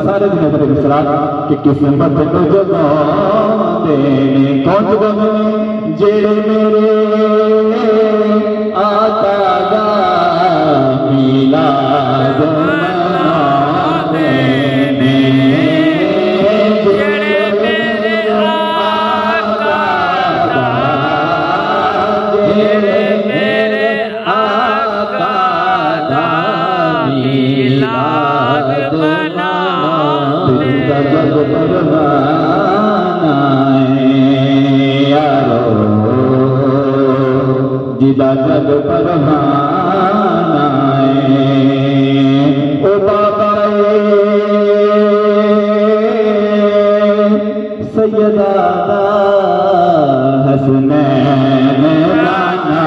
सारे दिन कि किस्मत को जगा देने कौन जगा जेड़े मेरे आका दा मिलाद मना देने जेड़े मेरे आका दा जेड़े मेरे आका दा मिलाद मना जग परवाना यारो जिदा जग परवाना ओ बाबा सैयदा हसनैन राना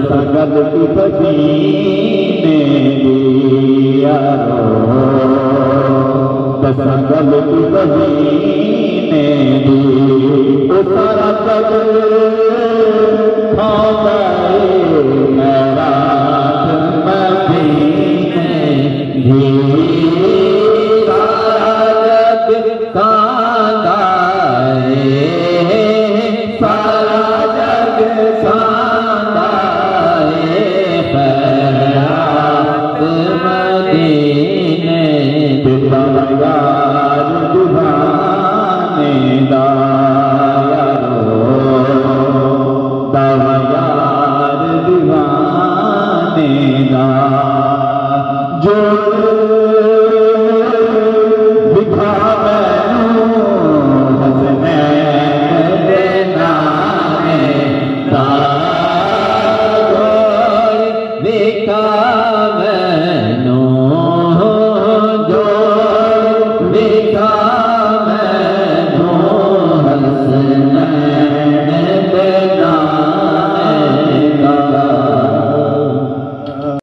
संगल की बदीने दिया संगल की बदीने दी सारा जग खा गए